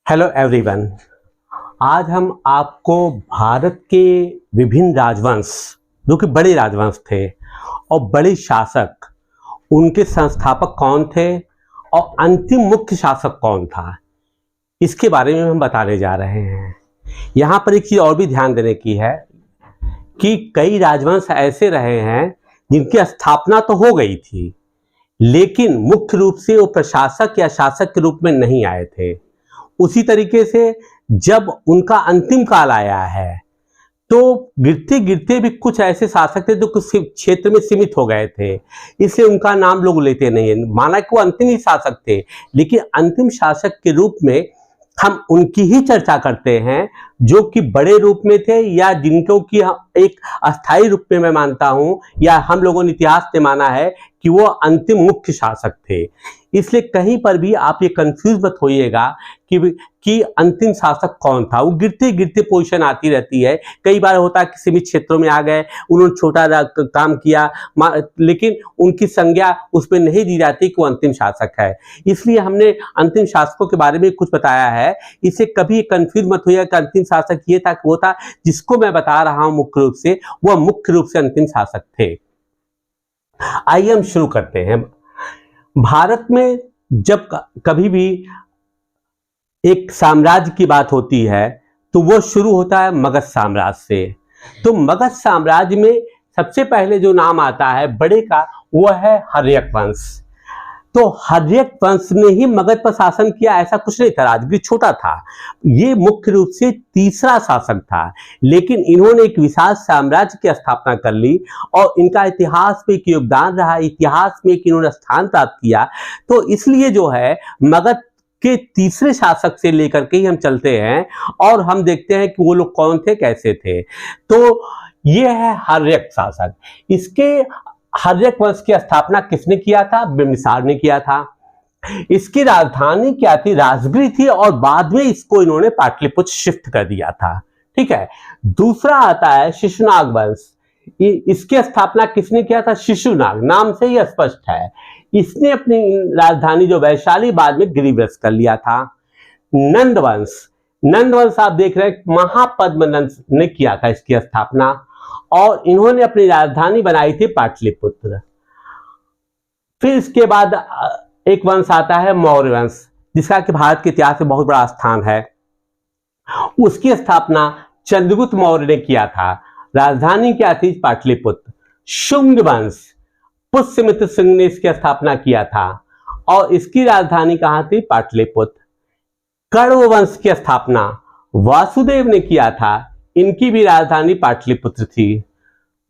Hello everyone. आज हम आपको भारत के विभिन्न राजवंश, जो कि बड़े राजवंश थे और बड़े शासक, उनके संस्थापक कौन थे और अंतिम मुख्य शासक कौन था, इसके बारे में हम बताने जा रहे हैं। यहाँ पर एक चीज़ और भी ध्यान देने की है कि कई राजवंश ऐसे रहे हैं जिनकी स्थापना तो हो गई थी, लेकिन मुख्य रूप से वो प्रशासक या शासक के रूप में नहीं आए थे। उसी तरीके से जब उनका अंतिम काल आया है तो गिरते गिरते भी कुछ ऐसे शासक थे जो कुछ क्षेत्र में सीमित हो गए थे, इसलिए उनका नाम लोग लेते नहीं है। माना कि वो अंतिम ही शासक थे, लेकिन अंतिम शासक के रूप में हम उनकी ही चर्चा करते हैं जो कि बड़े रूप में थे या जिनको कि एक अस्थायी रूप में मैं मानता हूं या हम लोगों ने इतिहास में माना है कि वो अंतिम मुख्य शासक थे। इसलिए कहीं पर भी आप ये कंफ्यूज मत होइएगा कि अंतिम शासक कौन था। वो गिरते गिरते पोजीशन आती रहती है। कई बार होता है कि सीमित क्षेत्रों में आ गए, उन्होंने छोटा काम किया, लेकिन उनकी संज्ञा उसमें नहीं दी जाती कि वो अंतिम शासक है। इसलिए हमने अंतिम शासकों के बारे में कुछ बताया है। इसे कभी कंफ्यूज मत होइएगा कि अंतिम शासक ये था कि वो था। जिसको मैं बता रहा हूं मुख्य रूप से, वह मुख्य रूप से अंतिम शासक थे। आइए हम शुरू करते हैं। भारत में जब कभी भी एक साम्राज्य की बात होती है तो वो शुरू होता है मगध साम्राज्य से। तो मगध साम्राज्य में सबसे पहले जो नाम आता है बड़े का, वो है हर्यक वंश। तो हर्यक वंश ने ही मगध पर शासन किया, ऐसा कुछ नहीं था। राजगीर छोटा था, ये मुख्य रूप से तीसरा शासक था, लेकिन इन्होंने एक विशाल साम्राज्य की स्थापना कर ली और इनका इतिहास में एक योगदान रहा, इतिहास में एक इन्होंने स्थान प्राप्त किया। तो इसलिए जो है मगध के तीसरे शासक से लेकर के ही हम चलते हैं और हम देखते हैं कि वो लोग कौन थे, कैसे थे। तो ये है हर्यक शासक। इसके हर्यक वंश की स्थापना किसने किया था? बिंबिसार ने किया था। इसकी राजधानी क्या थी? राजगृह थी और बाद में इसको इन्होंने पाटलिपुत्र शिफ्ट कर दिया था। ठीक है। दूसरा आता है शिशुनाग वंश। इसकी स्थापना किसने किया था? शिशुनाग, नाम से ही स्पष्ट है। इसने अपनी राजधानी जो वैशाली बाद में गिरिवृष कर लिया था। नंद वंश, नंद वंश आप देख रहे हैं, महापद्मनंद ने किया था इसकी स्थापना और इन्होंने अपनी राजधानी बनाई थी पाटलिपुत्र। फिर इसके बाद एक वंश आता है मौर्य वंश, जिसका कि भारत के इतिहास में बहुत बड़ा स्थान है। उसकी स्थापना चंद्रगुप्त मौर्य ने किया था। राजधानी क्या थी? पाटलिपुत्र। शुंग वंश, पुष्यमित्र सिंह ने इसकी स्थापना किया था और इसकी राजधानी कहां थी? पाटलिपुत्र। कण्व वंश की स्थापना वासुदेव ने किया था, इनकी भी राजधानी पाटलिपुत्र थी।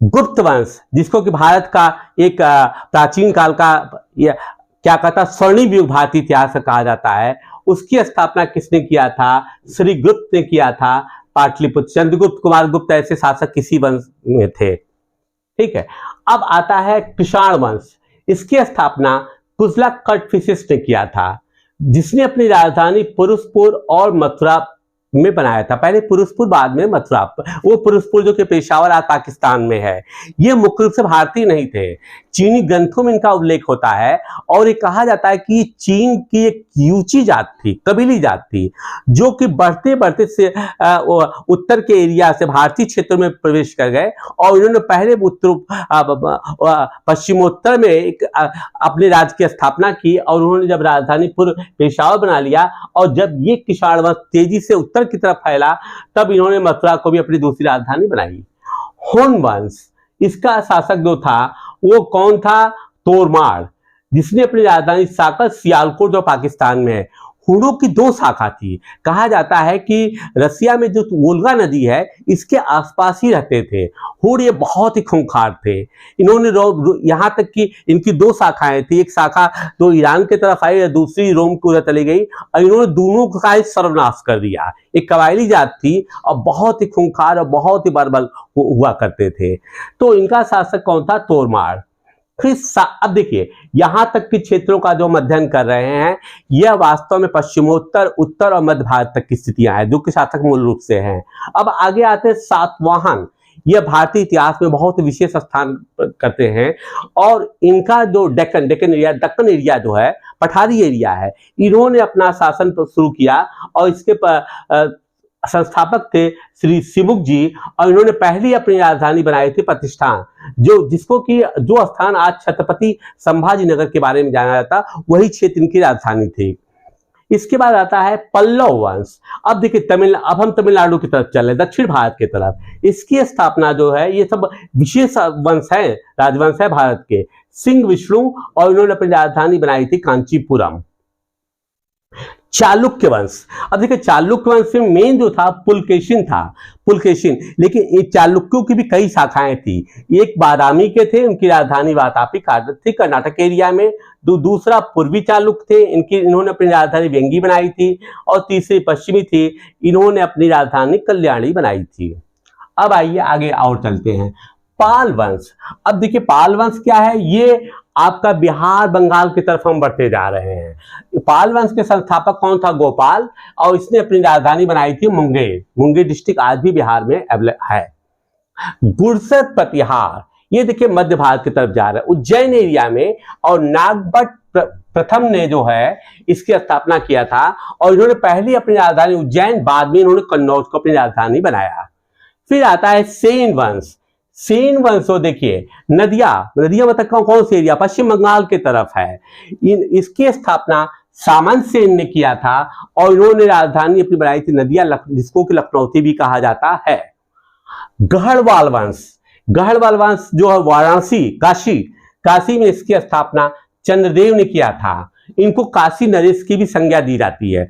गुप्त वंश, जिसको कि भारत का एक प्राचीन काल का क्या कहता स्वर्णिम युग भारतीय इतिहास का कहा जाता है, उसकी स्थापना किसने किया था? श्री गुप्त ने किया था पाटलिपुत्र। चंद्रगुप्त कुमार गुप्त ऐसे शासक किसी वंश में थे। ठीक है। अब आता है कृषाण वंश। इसकी स्थापना कुजला कटफिशिस ने किया था, जिसने अपनी राजधानी पुरुषपुर और मथुरा में बनाया था। पहले पुरुषपुर, बाद में मथुरा। वो पुरुषपुर जो कि पेशावर आज पाकिस्तान में है। ये मुख्य रूप से भारतीय नहीं थे, चीनी ग्रंथों में इनका उल्लेख होता है और ये कहा जाता है कि चीन की एक यूची जात थी, कबीली जात थी, जो कि बढ़ते बढ़ते से उत्तर के एरिया से भारतीय क्षेत्रों में प्रवेश कर गए और इन्होंने पहले पश्चिमोत्तर में एक अपने राज्य की स्थापना की और उन्होंने जब राजधानी पेशावर बना लिया और जब ये किषाण वंश तेजी से उत्तर की तरफ फैला, तब इन्होंने मथुरा को भी अपनी दूसरी राजधानी बनाई। होन वंश, इसका शासक जो था वो कौन था? तोरमार, जिसने अपनी राजधानी साकर सियालकोट जो पाकिस्तान में है। हुडों की दो शाखा थी। कहा जाता है कि रसिया में जो वोल्गा नदी है इसके आसपास ही रहते थे हुड। ये बहुत ही खूंखार थे। इन्होंने यहाँ तक कि इनकी दो शाखाएं थी, एक शाखा तो ईरान की तरफ आई, दूसरी रोम की उधर चली गई और इन्होंने दोनों का ही सर्वनाश कर दिया। एक कबायली जात थी और बहुत ही खूंखार और बहुत ही बर्बर हुआ करते थे। तो इनका शासक कौन था? तोरमार। फिर अब देखिए, यहां तक के क्षेत्रों का जो हम अध्ययन कर रहे हैं, यह वास्तव में पश्चिमोत्तर, उत्तर और मध्य भारत तक की स्थितियां हैं जो कि शासक मूल रूप से हैं। अब आगे आते हैं सातवाहन। यह भारतीय इतिहास में बहुत विशेष स्थान करते हैं। और इनका जो दक्कन एरिया जो है, पठारी एरिया है, इन्होंने अपना शासन शुरू किया और इसके संस्थापक थे श्री सिमुक जी, और इन्होंने पहली अपनी राजधानी बनाई थी प्रतिष्ठान, जो स्थान आज छत्रपति संभाजी नगर के बारे में जाना जाता, वही क्षेत्र इनकी राजधानी थी। इसके बाद आता है पल्लव वंश। अब देखिए अब हम तमिलनाडु की तरफ चले, दक्षिण भारत की तरफ। इसकी स्थापना जो है, ये सब विशेष वंश है, राजवंश है भारत के, सिंह विष्णु, और इन्होंने अपनी राजधानी बनाई थी कांचीपुरम। चालुक्य वंश। अब देखिए चालुक्य वंश में मेन जो था पुलकेशिन, लेकिन ये चालुक्यों की भी कई शाखाएं थी। एक बादामी के थे, उनकी राजधानी वातापी थी कर्नाटक एरिया में। दूसरा पूर्वी चालुक्य थे, इन्होंने अपनी राजधानी वेंगी बनाई थी। और तीसरी पश्चिमी थी, इन्होंने अपनी राजधानी कल्याणी बनाई थी। अब आइए आगे और चलते हैं, पाल वंश। अब देखिए पाल वंश क्या है, ये आपका बिहार बंगाल की तरफ हम बढ़ते जा रहे हैं। पाल वंश के संस्थापक कौन था? गोपाल, और इसने अपनी राजधानी बनाई थी मुंगेर डिस्ट्रिक्ट आज भी बिहार में है। गुरसत प्रतिहार, ये देखिए मध्य भारत की तरफ जा रहा है, उज्जैन एरिया में। और नागभट्ट प्रथम ने जो है इसकी स्थापना किया था, और इन्होंने पहली अपनी राजधानी उज्जैन, बाद में इन्होंने कन्नौज को अपनी राजधानी बनाया। फिर आता है सेन वंश। सेन वंश तो देखिए नदिया मतलब कौन सी एरिया? पश्चिम बंगाल की तरफ है। इसकी स्थापना सामंत सेन ने किया था, और इन्होंने राजधानी अपनी बनाई थी नदिया, जिसको कि लखनौती भी कहा जाता है। गढ़वाल वंश जो है वाराणसी, काशी में इसकी स्थापना चंद्रदेव ने किया था। इनको काशी नरेश की भी संज्ञा दी जाती है।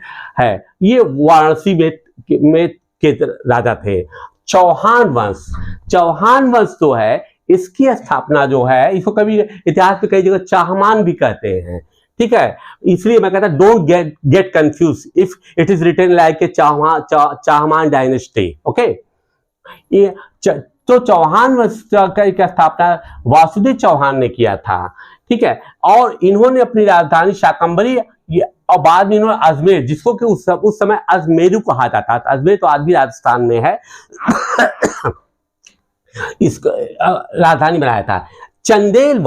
ये वाराणसी में के राजा थे। चौहान वंश जो है, इसकी स्थापना जो है, इसको कभी इतिहास में कई जगह चाहमान भी कहते हैं, ठीक है। इसलिए मैं कहता don't get confuse if it is written like a Chahamana dynasty, okay. तो चौहान वंश की स्थापना वासुदेव चौहान ने किया था, ठीक है। और इन्होंने अपनी राजधानी शाकंभरी, और बाद में इन्होंने अजमेर, जिसको कि उस समय अजमेरू कहा जाता था, अजमेर तो आज भी राजस्थान में है, इसको राजधानी बनाया था। चंदेल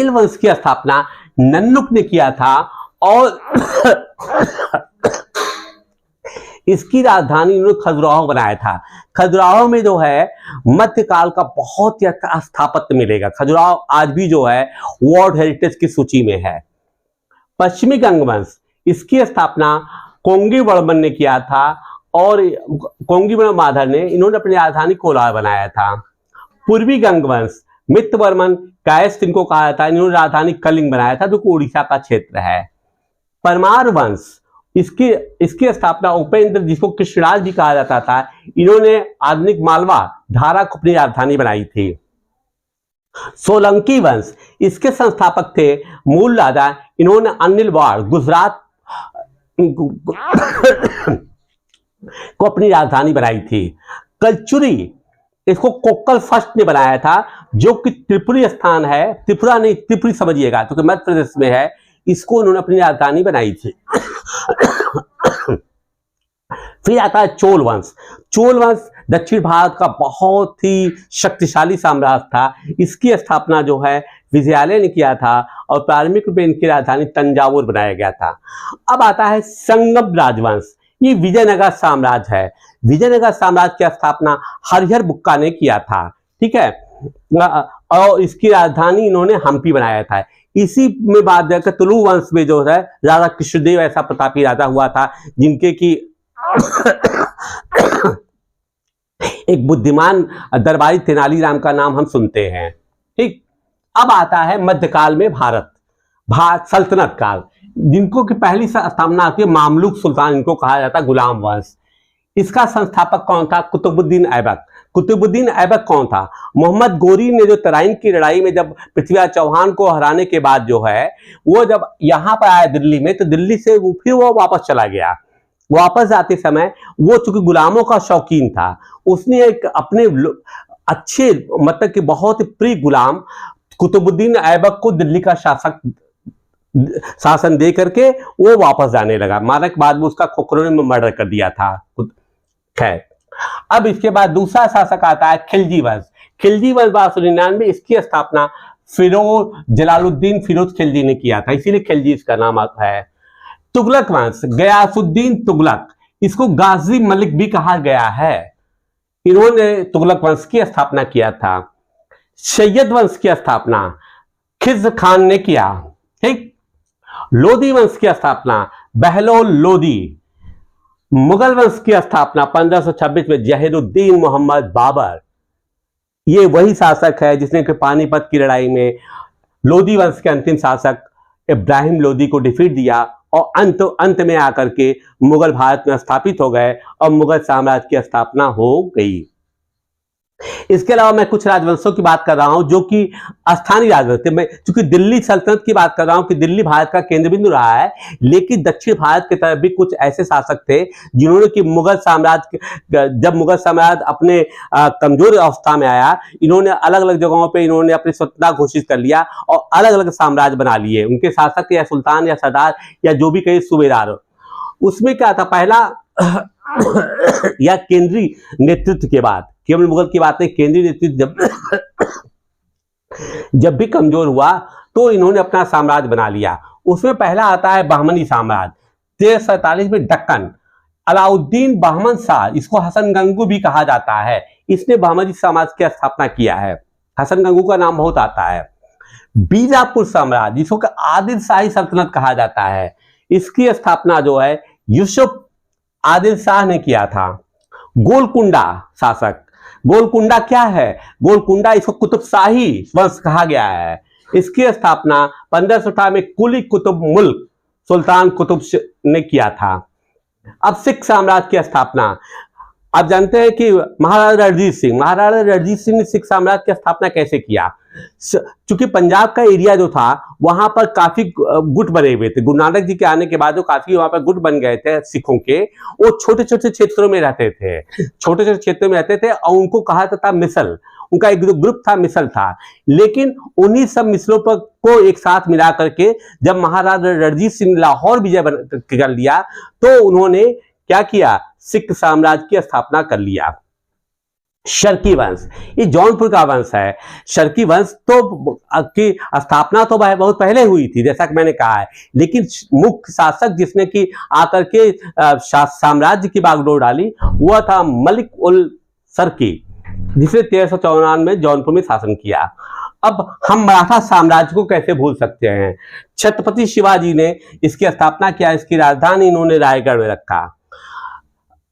वंश की स्थापना नन्नुक ने किया था, और इसकी राजधानी इन्होंने खजुराहो बनाया था। खजुराहो में जो है मध्यकाल का बहुत ही अच्छा स्थापत्य मिलेगा। खजुराहो आज भी जो है वर्ल्ड हेरिटेज की सूची में है। पश्चिमी गंग वंश, इसकी स्थापना कोंगी वर्मन ने किया था, और कोंगी माधव ने, इन्होंने अपनी राजधानी कोलार बनाया था। पूर्वी गंग वंश, मित्र वर्मन कायस्थ इनको कहा जाता है, इन्होंने राजधानी कलिंग बनाया था, जो कि उड़ीसा का क्षेत्र है। परमार वंश, इसकी स्थापना उपेंद्र, जिसको कृष्णराज भी कहा जाता था, इन्होंने आधुनिक मालवा धारा को अपनी राजधानी बनाई थी। सोलंकी वंश, इसके संस्थापक थे मूल राजा, इन्होंने अनिलवाड़ गुजरात को अपनी राजधानी बनाई थी। कलचुरी, इसको कोक्कल फर्स्ट ने बनाया था, जो कि त्रिपुरी स्थान है, त्रिपुरा नहीं त्रिपुरी समझिएगा, क्योंकि मध्य प्रदेश में है। इसको उन्होंने अपनी राजधानी बनाई थी। फिर आता है चोल वंश दक्षिण भारत का बहुत ही शक्तिशाली साम्राज्य था। इसकी स्थापना जो है विजयालय ने किया था, और प्रारंभिक रूप में इनकी राजधानी तंजावुर बनाया गया था। अब आता है संगम राजवंश, ये विजयनगर साम्राज्य है। विजयनगर साम्राज्य की स्थापना हरिहर बुक्का ने किया था, ठीक है। और इसकी राजधानी इन्होंने हम्पी बनाया था। इसी में बात जाकर तुलु वंश में जो है राजा कृष्णदेव ऐसा प्रतापी राजा हुआ था, जिनके की एक बुद्धिमान दरबारी तेनालीराम का नाम हम सुनते हैं, ठीक। अब आता है मध्यकाल में भारत सल्तनत काल, जिनको की पहली स्थापना आती है मामलुक सुल्तान, इनको कहा जाता है गुलाम वंश। इसका संस्थापक कौन था? कुतुबुद्दीन ऐबक कौन था? मोहम्मद गोरी ने जो तराइन की लड़ाई में जब पृथ्वीराज चौहान को हराने के बाद जो है, वो जब यहाँ पर आया दिल्ली में, तो दिल्ली से फिर वो वापस चला गया। वापस जाते समय वो चूंकि गुलामों का शौकीन था, उसने एक अपने अच्छे मतलब कि बहुत प्रिय गुलाम कुतुबुद्दीन ऐबक को दिल्ली का शासन दे करके वो वापस जाने लगा। मारने के बाद में उसका खोखरों में मर्डर कर दिया था। खैर, अब इसके बाद दूसरा शासक आता है खिलजी वंश। खिलजी वंश 1299, इसकी स्थापना जलालुद्दीन फिरोज खिलजी ने किया था, इसीलिए खिलजी इसका नाम आता है। तुगलक वंश, गयासुद्दीन तुगलक, इसको गाजी मलिक भी कहा गया है, इन्होंने तुगलक वंश की स्थापना किया था। सैयद वंश की स्थापना खिज्र खान ने किया, ठीक। लोदी वंश की स्थापना बहलोल लोदी। मुगल वंश की स्थापना 1526 में जहीरुद्दीन मोहम्मद बाबर, ये वही शासक है जिसने कि पानीपत की लड़ाई में लोदी वंश के अंतिम शासक इब्राहिम लोदी को डिफीट दिया और अंत में आकर के मुगल भारत में स्थापित हो गए और मुगल साम्राज्य की स्थापना हो गई। इसके अलावा मैं कुछ राजवंशों की बात कर रहा हूं जो कि स्थानीय राजवंश थे। मैं चूंकि दिल्ली सल्तनत की बात कर रहा हूं कि दिल्ली भारत का केंद्र बिंदु रहा है, लेकिन दक्षिण भारत की तरफ भी कुछ ऐसे शासक थे जिन्होंने कि मुगल साम्राज्य, जब मुगल साम्राज्य अपने कमजोर अवस्था में आया, इन्होंने अलग अलग जगहों पर इन्होंने अपनी स्वतंत्रता घोषित कर लिया और अलग अलग साम्राज्य बना लिए। उनके शासक या सुल्तान या सरदार या जो भी कहे सूबेदार। उसमें क्या था, पहला या केंद्रीय नेतृत्व के बाद, केवल मुगल की बात नहीं, केंद्रीय नेतृत्व जब भी कमजोर हुआ तो इन्होंने अपना साम्राज्य बना लिया। उसमें पहला आता है बहमनी साम्राज्य, 1347 में दक्कन। अलाउद्दीन बहमन शाह, इसको हसन गंगू भी कहा जाता है, इसने बहमनी साम्राज्य की स्थापना किया है। हसन गंगू का नाम बहुत आता है। बीजापुर साम्राज्य, जिसको आदिल शाही सल्तनत कहा जाता है, इसकी स्थापना जो है यूसुफ आदिल शाह ने किया था। गोलकुंडा शासक, गोलकुंडा क्या है, गोलकुंडा इसको कुतुबशाही वंश कहा गया है। इसकी स्थापना 1518 में कुली कुतुब मुल्क सुल्तान कुतुब ने किया था। अब सिख साम्राज्य की स्थापना, आप जानते हैं कि महाराजा रणजीत सिंह ने सिख साम्राज्य की स्थापना कैसे किया। चूंकि पंजाब का एरिया जो था वहां पर काफी गुट बने हुए थे, गुरु नानक जी के आने के बाद जो काफी वहां पर गुट बन गए थे सिखों के, वो छोटे छोटे क्षेत्रों में रहते थे, छोटे छोटे क्षेत्रों में रहते थे और उनको कहा जाता था मिसल। उनका एक ग्रुप था, मिसल था। लेकिन उन्हीं सब मिसलों पर को एक साथ मिला करके जब महाराजा रणजीत सिंह लाहौर विजय कर लिया तो उन्होंने क्या किया, सिख साम्राज्य की स्थापना कर लिया। शर्की वंश, ये जौनपुर का वंश है। शर्की वंश तो की स्थापना तो बहुत पहले हुई थी जैसा कि मैंने कहा है, लेकिन मुख्य शासक जिसने कि आकर के साम्राज्य की बागडोर डाली वह था मलिक उल सर्की, जिसने 1354 में जौनपुर में शासन किया। अब हम मराठा साम्राज्य को कैसे भूल सकते हैं। छत्रपति शिवाजी ने इसकी स्थापना किया, इसकी राजधानी इन्होंने रायगढ़ में रखा।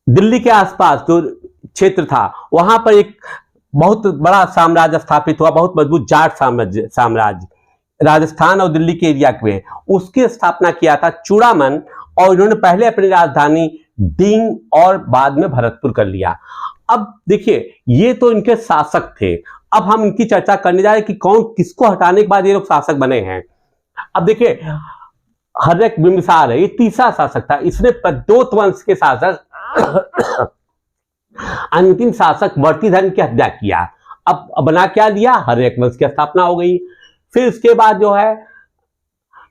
दिल्ली के आसपास जो क्षेत्र था वहां पर एक बहुत बड़ा साम्राज्य स्थापित हुआ, बहुत मजबूत जाट साम्राज्य राजस्थान और दिल्ली के एरिया में, उसकी स्थापना किया था चूड़ामन, और इन्होंने पहले अपनी राजधानी डींग और बाद में भरतपुर कर लिया। अब देखिए, ये तो इनके शासक थे। अब हम इनकी चर्चा करने जा रहे हैं कि कौन किसको हटाने के बाद ये लोग शासक बने हैं। अब देखिए, हर्यक बिंबिसार है, ये तीसरा शासक था। इसने प्रद्योत वंश के शासक अंतिम शासक वर्षीधर की हत्या किया। अब बना क्या लिया, हर्यक वंश की स्थापना हो गई। फिर इसके बाद जो है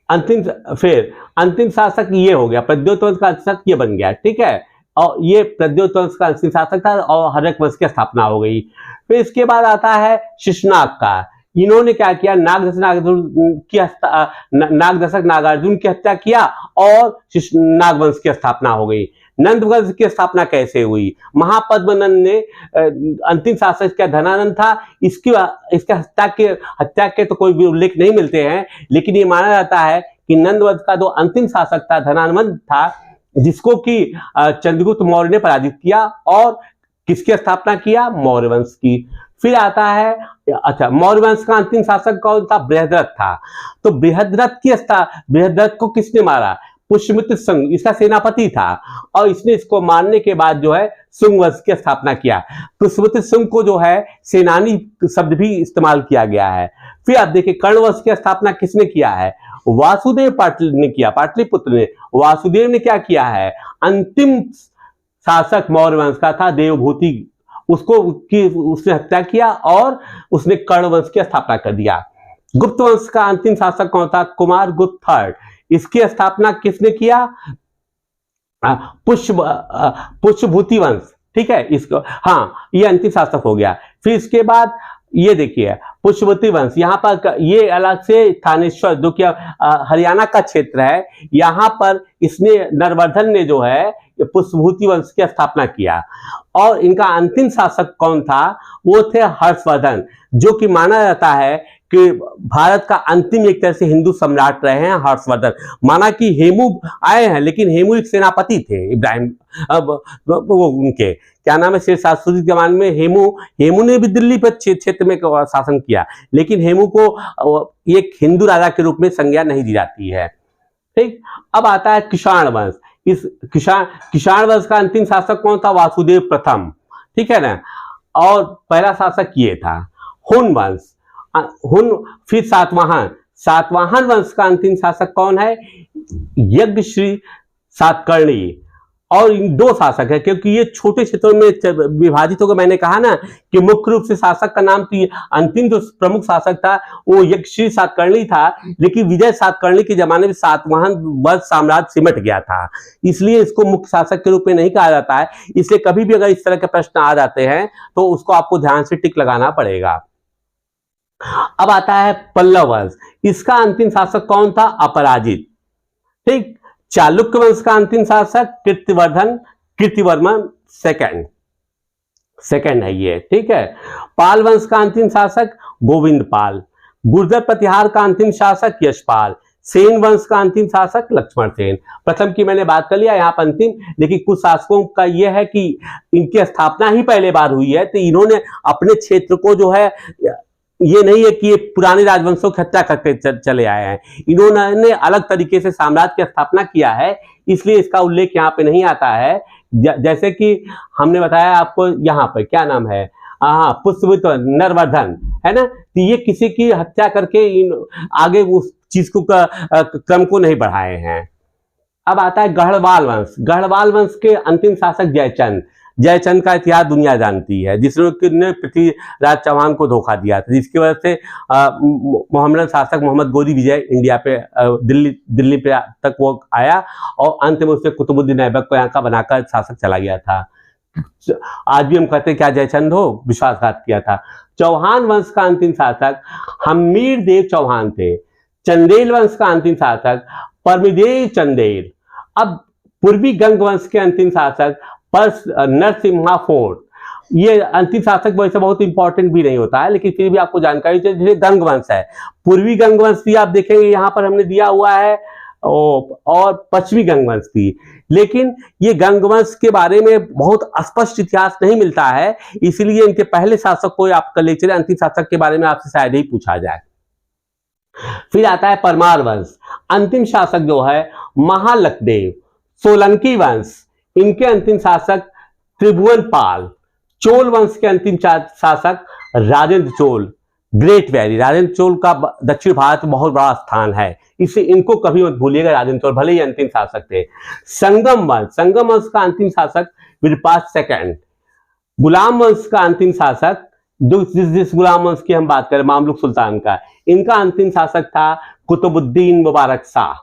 अंतिम शासक ये हो गया, प्रद्योत वंश का शासक ये बन गया, ठीक है। और ये प्रद्योत वंश का अंतिम शासक था और हर्यक वंश की स्थापना हो गई। फिर इसके बाद आता है शिशुनाग का। इन्होंने क्या किया, नागदशक नागार्जुन की हत्या किया और नाग वंश की स्थापना हो गई। नंद वंश की स्थापना कैसे हुई, महापद्मनंद ने, अंतिम शासक क्या धनानंद था, इसके हत्या के तो कोई भी उल्लेख नहीं मिलते हैं, लेकिन ये माना जाता है कि नंद वंश का जो अंतिम शासक था धनानंद था, जिसको कि चंद्रगुप्त मौर्य ने पराजित किया और किसकी स्थापना किया, मौर्य वंश की। फिर आता है, अच्छा, मौर्य वंश का अंतिम शासक कौन था, बृहद्रथ था। तो बृहद्रथ को किसने मारा, पुष्यमित्र शुंग, इसका सेनापति था और इसने इसको मारने के बाद जो है शुंग वंश की स्थापना किया। पुष्यमित्र शुंग को जो है सेनानी शब्द भी इस्तेमाल किया गया है। फिर आप देखिए, कर्ण वंश की स्थापना किसने किया है, वासुदेव पाटिल ने किया, पाटलिपुत्र ने। वासुदेव ने क्या किया है, अंतिम शासक मौर्य वंश का था देवभूति, उसने हत्या किया और उसने कर्ण वंश की स्थापना कर दिया। गुप्त वंश का अंतिम शासक कौन था, कुमार गुप्त थर्ड, इसकी स्थापना किसने किया, पुष्यभूति वंश, ठीक है, इसको, हाँ, ये अंतिम शासक हो गया। फिर इसके बाद ये देखिए पुष्पवती वंश, यहाँ पर ये अलग से थानेश्वर जो कि हरियाणा का क्षेत्र है, यहाँ पर इसने नरवर्धन ने जो है पुष्पभूति वंश की स्थापना किया। और इनका अंतिम शासक कौन था? वो थे हर्षवर्धन, जो कि माना जाता है कि भारत का अंतिम एक तरह से हिंदू सम्राट रहे हैं हर्षवर्धन। माना कि हेमू आए हैं, लेकिन हेमू एक सेनापति थे इब्राहिम, वो उनके क्या नाम है, शेरशाह सूरी के जमाने में हेमू ने भी दिल्ली पर क्षेत्र में शासन किया, लेकिन हेमू को एक हिंदू राजा के रूप में संज्ञा नहीं दी जाती है। ठीक, अब आता है किसान वंश। इस किसान वंश का अंतिम शासक कौन था? वासुदेव प्रथम, ठीक है ना। और पहला शासक ये था। हुन वंश, फिर सातवाहन वंश का अंतिम शासक कौन है? यज्ञश्री सातकर्णी। और इन दो शासक है, क्योंकि ये छोटे क्षेत्रों में विभाजित होकर, मैंने कहा ना कि मुख्य रूप से शासक का नाम तो अंतिम जो प्रमुख शासक था वो यज्ञश्री सातकर्णी था, लेकिन विजय सातकर्णी के जमाने में सातवाहन वंश साम्राज्य सिमट गया था, इसलिए इसको मुख्य शासक के रूप में नहीं कहा जाता है। इसलिए कभी भी अगर इस तरह के प्रश्न आ जाते हैं तो उसको आपको ध्यान से टिक लगाना पड़ेगा। अब आता है पल्लव वंश। इसका अंतिम शासक कौन था? अपराजित। ठीक, चालुक्य वंश का अंतिम शासक कीर्तिवर्मन सेकंड है ये, ठीक है। पाल वंश का अंतिम शासक गोविंद पाल। गुर्जर प्रतिहार का अंतिम शासक यशपाल। सेन वंश का अंतिम शासक लक्ष्मण सेन। प्रथम की मैंने बात कर लिया, यहाँ पर अंतिम, लेकिन कुछ शासकों का यह है कि इनकी स्थापना ही पहले बार हुई है, तो इन्होंने अपने क्षेत्र को जो है, ये नहीं है कि ये पुराने राजवंशों की हत्या करके चले आए हैं, इन्होंने अलग तरीके से साम्राज्य की स्थापना किया है, इसलिए इसका उल्लेख यहाँ पे नहीं आता है। जैसे कि हमने बताया आपको, यहाँ पर क्या नाम है, हाँ, पुष्पवती नरवर्धन है ना, तो ये किसी की हत्या करके आगे उस चीज को क्रम को नहीं बढ़ाए हैं। अब आता है गढ़वाल वंश। गढ़वाल वंश के अंतिम शासक जयचंद का इतिहास दुनिया जानती है, जिसने पृथ्वीराज चौहान को धोखा दिया था, जिसकी वजह से मोहम्मदन शासक मोहम्मद गोरी विजय इंडिया पे दिल्ली पे तक वो आया, और अंत में उसने कुतुबुद्दीन ऐबक को यहाँ का बनाकर शासक चला गया था। आज भी हम कहते हैं क्या जयचंद हो, विश्वासघात किया था। चौहान वंश का अंतिम शासक हमीर देव चौहान थे। चंदेल वंश का अंतिम शासक परमिदेव चंदेल। अब पूर्वी गंग वंश के अंतिम शासक नरसिम्हा फोर्ट। ये अंतिम शासक वैसे बहुत इंपॉर्टेंट भी नहीं होता है, लेकिन फिर भी आपको जानकारी चाहिए। जैसे गंग वंश है, पूर्वी गंग वंश भी आप देखेंगे यहाँ पर हमने दिया हुआ है, और पश्चिमी गंग वंश भी, लेकिन ये गंग वंश के बारे में बहुत स्पष्ट इतिहास नहीं मिलता है, इसलिए इनके पहले शासक को आपका लेक्चर अंतिम शासक के बारे में आपसे शायद ही पूछा जाए। फिर आता है परमार वंश। अंतिम शासक जो है महालखदेव। सोलंकी वंश, इनके अंतिम शासक त्रिभुवन पाल। चोल वंश के अंतिम शासक राजेंद्र चोल, ग्रेट वैली। राजेंद्र चोल का दक्षिण भारत में बहुत बड़ा स्थान है, इससे इनको कभी मत भूलिएगा, राजेंद्र चोल भले ही अंतिम शासक थे। संगम वंश का अंतिम शासक विरूपाक्ष सेकंड। गुलाम वंश का अंतिम शासक, जिस गुलाम वंश की हम बात करें, मामलुक सुल्तान का, इनका अंतिम शासक था कुतुबुद्दीन मुबारक शाह,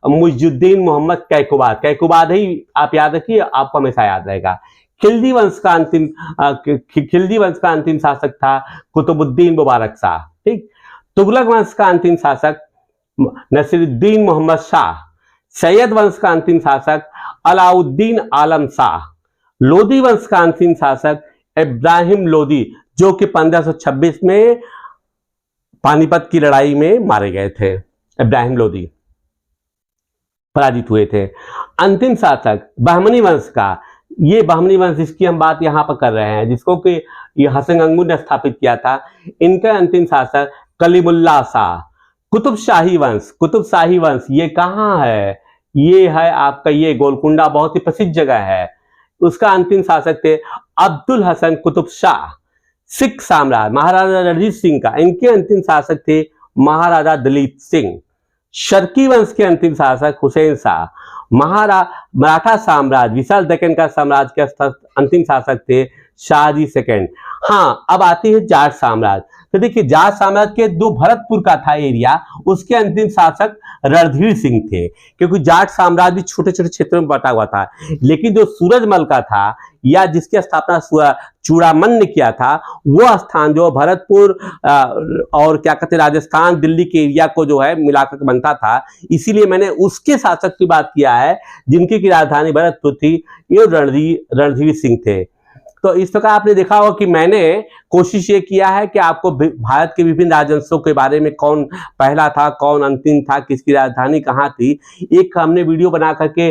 मुइजुद्दीन मोहम्मद कैकुबाद ही आप याद रखिए, आपको हमेशा याद रहेगा। खिलजी वंश का अंतिम शासक था कुतुबुद्दीन मुबारक शाह। ठीक, तुगलक वंश का अंतिम शासक नसीरुद्दीन मोहम्मद शाह। सैयद वंश का अंतिम शासक अलाउद्दीन आलम शाह। लोदी वंश का अंतिम शासक इब्राहिम लोदी, जो कि 1526 में पानीपत की लड़ाई में मारे गए थे। इब्राहिम लोदी पराजित हुए थे। अंतिम शासक बहमनी वंश का, ये बहमनी वंश जिसकी हम बात यहाँ पर कर रहे हैं, जिसको कि ये हसन गंगू ने स्थापित किया था, इनका अंतिम शासक कलीमुल्ला शाह। कुतुब शाही वंश ये कहाँ है? ये है आपका ये गोलकुंडा, बहुत ही प्रसिद्ध जगह है। उसका अंतिम शासक थे अब्दुल हसन कुतुब शाह। सिख साम्राज्य महाराजा रणजीत सिंह का, इनके अंतिम शासक थे महाराजा दलीप सिंह। शर्की वंश के अंतिम शासक हुसैन शाह। मराठा साम्राज्य विशाल दक्कन का साम्राज्य के अंतिम शासक थे शाहजी सेकंड। हाँ, अब आती है जाट साम्राज्य। तो देखिए, जाट साम्राज्य के जो भरतपुर का था एरिया, उसके अंतिम शासक रणधीर सिंह थे, क्योंकि जाट साम्राज्य भी छोटे छोटे क्षेत्रों में बटा हुआ था। लेकिन जो सूरजमल का था, या जिसकी स्थापना चूड़ामन ने किया था, वो स्थान जो भरतपुर और क्या कहते हैं राजस्थान दिल्ली के एरिया को जो है मिलाकर बनता था, इसीलिए मैंने उसके शासक की बात किया है जिनकी की राजधानी भरतपुर थी, ये रणधीर सिंह थे। तो इस प्रकार आपने देखा होगा कि मैंने कोशिश ये किया है कि आपको भारत के विभिन्न राजवंशों के बारे में, कौन पहला था, कौन अंतिम था, किसकी राजधानी कहाँ थी, एक हमने वीडियो बना करके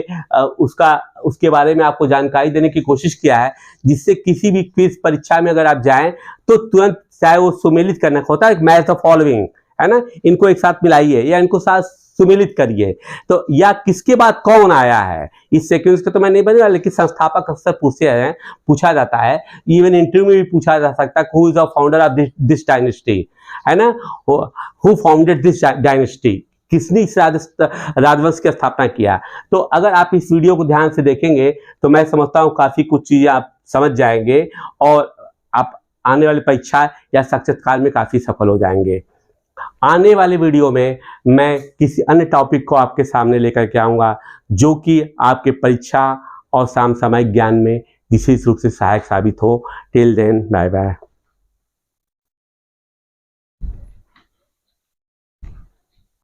उसके बारे में आपको जानकारी देने की कोशिश किया है, जिससे किसी भी क्विज परीक्षा में अगर आप जाएं तो तुरंत, चाहे वो सुमेलित करना होता है, मैच द फॉलोइंग, है ना, इनको एक साथ मिलाइए या इनको साथ सुमेलित करिए, तो या किसके बाद कौन आया है, इस सीक्वेंस का तो मैं नहीं बनेगा, लेकिन संस्थापक अक्सर पूछा जाता है, इवन इंटरव्यू में भी पूछा जा सकता है, who is the founder of this dynasty, है ना, हु फाउंडेड दिस डायनेस्टी, किसने इस राजवंश की स्थापना किया। तो अगर आप इस वीडियो को ध्यान से देखेंगे तो मैं समझता हूँ काफी कुछ चीजें आप समझ जाएंगे और आप आने वाली परीक्षा या साक्षात्कार में काफी सफल हो जाएंगे। आने वाले वीडियो में मैं किसी अन्य टॉपिक को आपके सामने लेकर के आऊँगा, जो कि आपके परीक्षा और समसामयिक ज्ञान में विशेष रूप से सहायक साबित हो। Till then, bye bye.